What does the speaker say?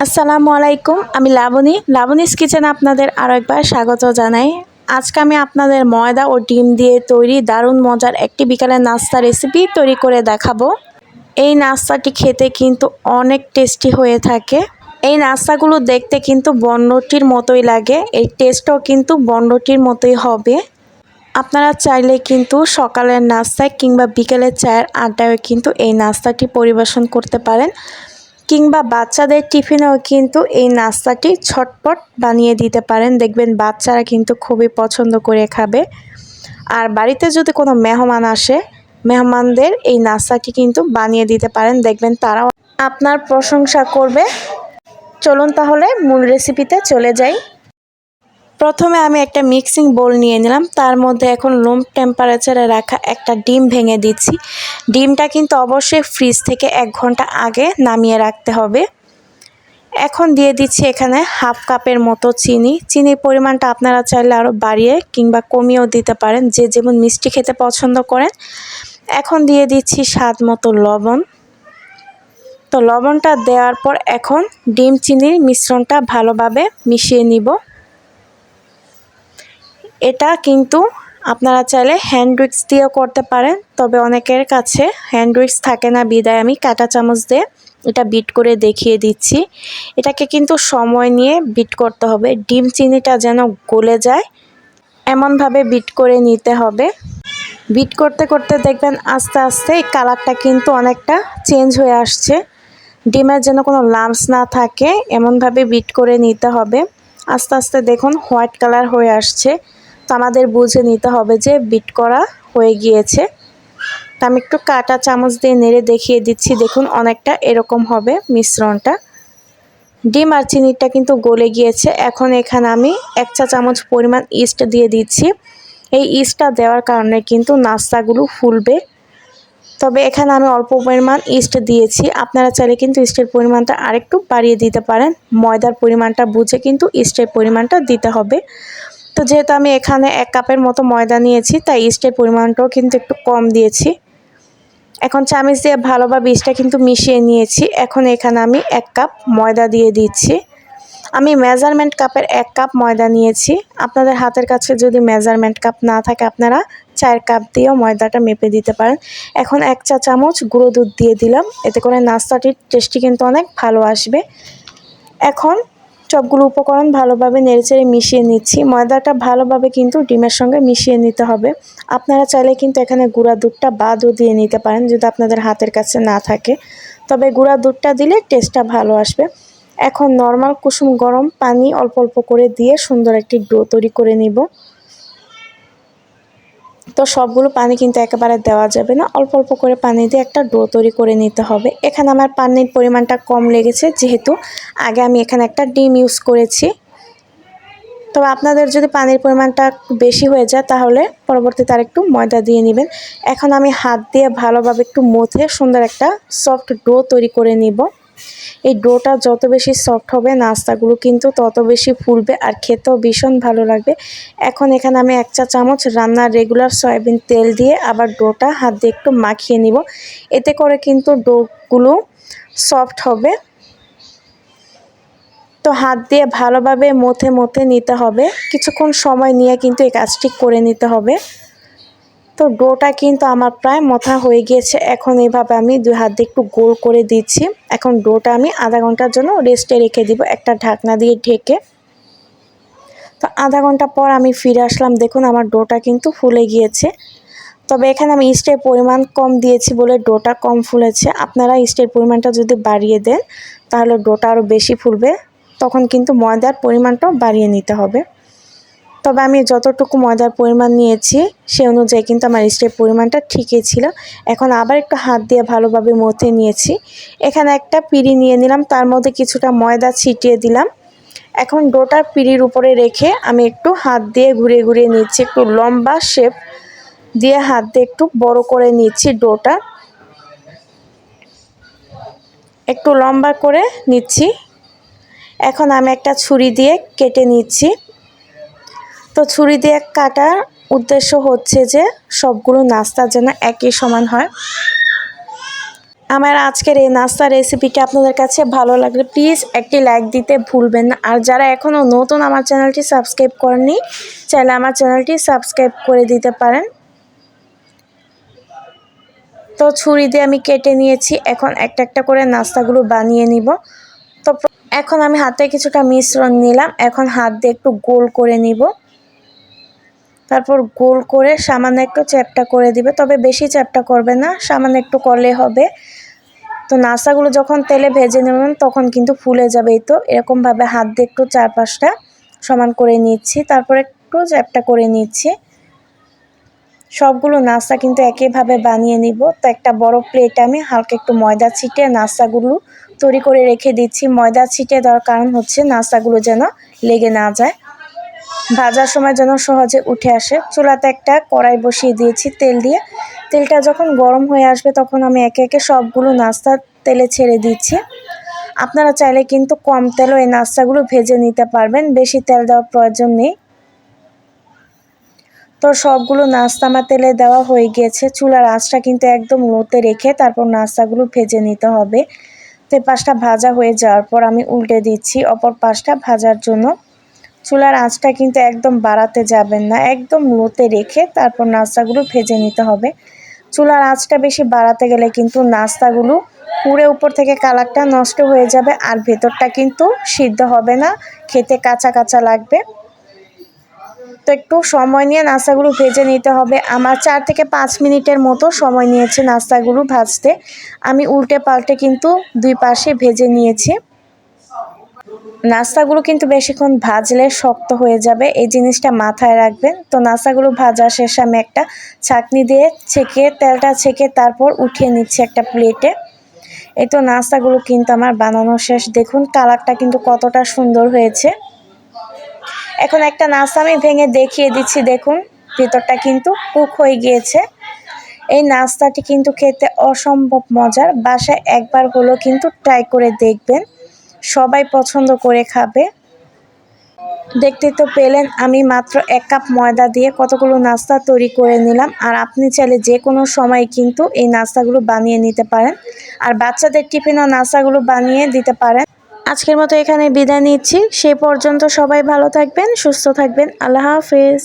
আসসালামু আলাইকুম। আমি লাবণীস কিচেনে আপনাদের আরও একবার স্বাগত জানাই। আজকে আমি আপনাদের ময়দা ও ডিম দিয়ে তৈরি দারুণ মজার একটি বিকালের নাস্তা রেসিপি তৈরি করে দেখাবো। এই নাস্তাটি খেতে কিন্তু অনেক টেস্টি হয়ে থাকে। এই নাস্তাগুলো দেখতে কিন্তু বনরুটির মতোই লাগে, এই টেস্টও কিন্তু বনরুটির মতোই হবে। আপনারা চাইলে কিন্তু সকালের নাস্তায় কিংবা বিকেলের চায়ের আড্ডায় কিন্তু এই নাস্তাটি পরিবেশন করতে পারেন, কিংবা বাচ্চাদের টিফিনেও কিন্তু এই নাস্তাটি ঝটপট বানিয়ে দিতে পারেন। দেখবেন বাচ্চারা কিন্তু খুবই পছন্দ করে খাবে। আর বাড়িতে যদি কোনো মেহমান আসে, মেহমানদের এই নাস্তাটি কিন্তু বানিয়ে দিতে পারেন, দেখবেন তারাও আপনার প্রশংসা করবে। চলুন তাহলে মূল রেসিপিতে চলে যাই। প্রথমে আমি একটা মিক্সিং বোল নিয়ে নিলাম, তার মধ্যে এখন রুম টেম্পারেচারে রাখা একটা ডিম ভেঙে দিচ্ছি। ডিমটা কিন্তু অবশ্যই ফ্রিজ থেকে 1 ঘন্টা আগে নামিয়ে রাখতে হবে। এখন দিয়ে দিচ্ছি এখানে হাফ কাপের মতো চিনির পরিমাণটা আপনারা চাইলে আরও বাড়িয়ে কিংবা কমিয়েও দিতে পারেন, যে যেমন মিষ্টি খেতে পছন্দ করেন। এখন দিয়ে দিচ্ছি স্বাদ মতো লবণ। তো লবণটা দেওয়ার পর এখন ডিম চিনির মিশ্রণটা ভালোভাবে মিশিয়ে নিব। এটা কিন্তু আপনারা চাইলে হ্যান্ড উইক্স দিয়েও করতে পারেন, তবে অনেকের কাছে হ্যান্ড উইক্স থাকে না, বিদায় আমি কাঁটা চামচ দিয়ে এটা বিট করে দেখিয়ে দিচ্ছি। এটাকে কিন্তু সময় নিয়ে বিট করতে হবে, ডিম চিনিটা যেন গলে যায় এমনভাবে বিট করে নিতে হবে। বিট করতে করতে দেখবেন আস্তে আস্তে এই কালারটা কিন্তু অনেকটা চেঞ্জ হয়ে আসছে। ডিমের যেন কোনো লাম্পস না থাকে এমনভাবে বিট করে নিতে হবে। আস্তে আস্তে দেখুন হোয়াইট কালার হয়ে আসছে, তো আমাদের বুঝে নিতে হবে যে বিট করা হয়ে গিয়েছে। তো আমি একটু কাঁটা চামচ দিয়ে নেড়ে দেখিয়ে দিচ্ছি, দেখুন অনেকটা এরকম হবে মিশ্রণটা। ডিম আর চিনিটা কিন্তু গলে গিয়েছে। এখন এখানে আমি 1 চা চামচ পরিমাণ ইস্ট দিয়ে দিচ্ছি। এই ইস্টটা দেওয়ার কারণে কিন্তু নাস্তাগুলো ফুলবে। তবে এখানে আমি অল্প পরিমাণ ইস্ট দিয়েছি, আপনারা চাইলে কিন্তু ইস্টের পরিমাণটা আরেকটু বাড়িয়ে দিতে পারেন। ময়দার পরিমাণটা বুঝে কিন্তু ইস্টের পরিমাণটা দিতে হবে। তো যেহেতু আমি এখানে 1 কাপের মতো ময়দা নিয়েছি, তাই ইস্টের পরিমাণটাও কিন্তু একটু কম দিয়েছি। এখন চামচ দিয়ে ভালোভাবে ইস্টটা কিন্তু মিশিয়ে নিয়েছি। এখন এখানে আমি 1 কাপ ময়দা দিয়ে দিচ্ছি। আমি মেজারমেন্ট কাপের 1 কাপ ময়দা নিয়েছি। আপনাদের হাতের কাছে যদি মেজারমেন্ট কাপ না থাকে, আপনারা 4 কাপ দিয়েও ময়দাটা মেপে দিতে পারেন। এখন 1 চা চামচ গুঁড়ো দুধ দিয়ে দিলাম, এতে করে নাস্তাটির টেস্টি কিন্তু অনেক ভালো আসবে। এখন সবগুলো উপকরণ ভালোভাবে নেড়েচেড়ে মিশিয়ে নিচ্ছি। ময়দাটা ভালোভাবে কিন্তু ডিমের সঙ্গে মিশিয়ে নিতে হবে। আপনারা চাইলে কিন্তু এখানে গুঁড়া দুধটা বাদও দিয়ে নিতে পারেন যদি আপনাদের হাতের কাছে না থাকে, তবে গুঁড়া দুধটা দিলে টেস্টটা ভালো আসবে। এখন নর্মাল কুসুম গরম পানি অল্প অল্প করে দিয়ে সুন্দর একটি ডো তৈরি করে নিব। তো সবগুলো পানি কিন্তু একেবারে দেওয়া যাবে না, অল্প অল্প করে পানি দিয়ে একটা ডো তৈরি করে নিতে হবে। এখানে আমার পানির পরিমাণটা কম লেগেছে, যেহেতু আগে আমি এখানে একটা ডিম ইউজ করেছি। তবে আপনাদের যদি পানির পরিমাণটা বেশি হয়ে যায় তাহলে পরবর্তীতে আরেকটু ময়দা দিয়ে নেবেন। এখন আমি হাত দিয়ে ভালোভাবে একটু মথে সুন্দর একটা সফট ডো তৈরি করে নিব। এই ডোটা যত বেশি সফট হবে নাস্তাগুলো কিন্তু তত বেশি ফুলবে আর খেতেও ভীষণ ভালো লাগবে। এখন এখানে আমি 1 চা চামচ রান্নার রেগুলার সয়াবিন তেল দিয়ে আবার ডোটা হাত দিয়ে একটু মাখিয়ে নিব, এতে করে কিন্তু ডোগুলো সফট হবে। তো হাত দিয়ে ভালোভাবে মথে নিতে হবে, কিছুক্ষণ সময় নিয়ে কিন্তু এই কাজটি করে নিতে হবে। তো ডোটা কিন্তু আমার প্রায় মথা হয়ে গিয়েছে। এখন এইভাবে আমি 2 হাত দিয়ে একটু গোল করে দিচ্ছি। এখন ডোটা আমি আধা ঘন্টার জন্য রেস্টে রেখে দিব একটা ঢাকনা দিয়ে ঢেকে। তো আধা ঘন্টা পর আমি ফিরে আসলাম, দেখুন আমার ডোটা কিন্তু ফুলে গিয়েছে। তবে এখানে আমি ইস্টের পরিমাণ কম দিয়েছি বলে ডোটা কম ফুলেছে। আপনারা ইস্টের পরিমাণটা যদি বাড়িয়ে দেন তাহলে ডোটা আরও বেশি ফুলবে, তখন কিন্তু ময়দার পরিমাণটাও বাড়িয়ে নিতে হবে। তবে আমি যতটুকু ময়দার পরিমাণ নিয়েছি সে অনুযায়ী কিন্তু আমার ইস্টের পরিমাণটা ঠিকই ছিল। এখন আবার একটু হাত দিয়ে ভালোভাবে মথে নিয়েছি। এখানে একটা পিঁড়ি নিয়ে নিলাম, তার মধ্যে কিছুটা ময়দা ছিটিয়ে দিলাম। এখন ডোটা পিঁড়ির উপরে রেখে আমি একটু হাত দিয়ে ঘুরিয়ে নিচ্ছি, একটু লম্বা শেপ দিয়ে হাত দিয়ে একটু বড় করে নিচ্ছি। ডোটা একটু লম্বা করে নিচ্ছি। এখন আমি একটা ছুরি দিয়ে কেটে নিচ্ছি। তো ছুরি দিয়ে কাটার উদ্দেশ্য হচ্ছে যে সবগুলো নাস্তা যেন একই সমান হয়। আমার আজকের এই নাস্তার রেসিপিটা আপনাদের কাছে ভালো লাগলে প্লিজ একটি লাইক দিতে ভুলবেন না। আর যারা এখনও নতুন আমার চ্যানেলটি সাবস্ক্রাইব করেননি, চাইলে আমার চ্যানেলটি সাবস্ক্রাইব করে দিতে পারেন। তো ছুরি দিয়ে আমি কেটে নিয়েছি। এখন একটা একটা করে নাস্তাগুলো বানিয়ে নিব। তো এখন আমি হাতে কিছুটা মিশ্রণ নিলাম। এখন হাত দিয়ে একটু গোল করে নিব। তারপর গোল করে সামান্য একটু চ্যাপ্টা করে দিবে, তবে বেশি চ্যাপ্টা করবে না, সামান্য একটু করলে হবে। তো নাস্তাগুলো যখন তেলে ভেজে নেবেন তখন কিন্তু ফুলে যাবে। এই তো এরকমভাবে হাত দিয়ে একটু চারপাশটা সমান করে নিচ্ছি, তারপর একটু চ্যাপ্টা করে নিচ্ছি। সবগুলো নাস্তা কিন্তু একইভাবে বানিয়ে নিব। তো একটা বড় প্লেটে আমি হালকা একটু ময়দা ছিটিয়ে নাস্তাগুলো তৈরি করে রেখে দিচ্ছি। ময়দা ছিটিয়ে দেওয়ার কারণ হচ্ছে নাস্তাগুলো যেন লেগে না যায়, ভাজার সময় যেন সহজে উঠে আসে। চুলাতে একটা কড়াই বসিয়ে দিয়েছি তেল দিয়ে। তেলটা যখন গরম হয়ে আসবে তখন আমি একে একে সবগুলো নাস্তা তেলে ছেড়ে দিচ্ছি। আপনারা চাইলে কিন্তু কম তেলেও এই নাস্তাগুলো ভেজে নিতে পারবেন, বেশি তেল দেওয়ার প্রয়োজন নেই। তো সবগুলো নাস্তা আমার তেলে দেওয়া হয়ে গিয়েছে। চুলার আঁচটা কিন্তু একদম লোতে রেখে তারপর নাস্তাগুলো ভেজে নিতে হবে। তো পাশটা ভাজা হয়ে যাওয়ার পর আমি উল্টে দিচ্ছি অপর পাশটা ভাজার জন্য। চুলার আঁচটা কিন্তু একদম বাড়াতে যাবেন না, একদম লোতে রেখে তারপর নাস্তাগুলো ভেজে নিতে হবে। চুলার আঁচটা বেশি বাড়াতে গেলে কিন্তু নাস্তাগুলো পুড়ে উপর থেকে কালারটা নষ্ট হয়ে যাবে, আর ভেতরটা কিন্তু সিদ্ধ হবে না, খেতে কাঁচা কাঁচা লাগবে। তো একটু সময় নিয়ে নাস্তাগুলো ভেজে নিতে হবে। আমার 4 থেকে 5 মিনিটের মতো সময় নিয়েছে নাস্তাগুলো ভাজতে। আমি উল্টে পাল্টে কিন্তু দুই পাশে ভেজে নিয়েছি। নাস্তাগুলো কিন্তু বেশিক্ষণ ভাজলে শক্ত হয়ে যাবে, এই জিনিসটা মাথায় রাখবেন। তো নাস্তাগুলো ভাজা শেষে আমি একটা ছাঁকনি দিয়ে ছেঁকে তেলটা ছেঁকে তারপর উঠিয়ে নিচ্ছি একটা প্লেটে। এই তো নাস্তাগুলো কিন্তু আমার বানানো শেষ। দেখুন কালারটা কিন্তু কতটা সুন্দর হয়েছে। এখন একটা নাস্তা আমি ভেঙে দেখিয়ে দিচ্ছি। দেখুন ভিতরটা কিন্তু কুক হয়ে গিয়েছে। এই নাস্তাটি কিন্তু খেতে অসম্ভব মজার। বাসায় একবার হলেও কিন্তু ট্রাই করে দেখবেন, সবাই পছন্দ করে খাবে। দেখতে তো পেলেন আমি মাত্র 1 কাপ ময়দা দিয়ে কতগুলো নাস্তা তৈরি করে নিলাম। আর আপনি চাইলে যে কোনো সময় কিন্তু এই নাস্তাগুলো বানিয়ে নিতে পারেন, আর বাচ্চাদের টিফিনও নাস্তাগুলো বানিয়ে দিতে পারেন। আজকের মতো এখানে বিদায় নিচ্ছি। সে পর্যন্ত সবাই ভালো থাকবেন, সুস্থ থাকবেন। আল্লাহ হাফেজ।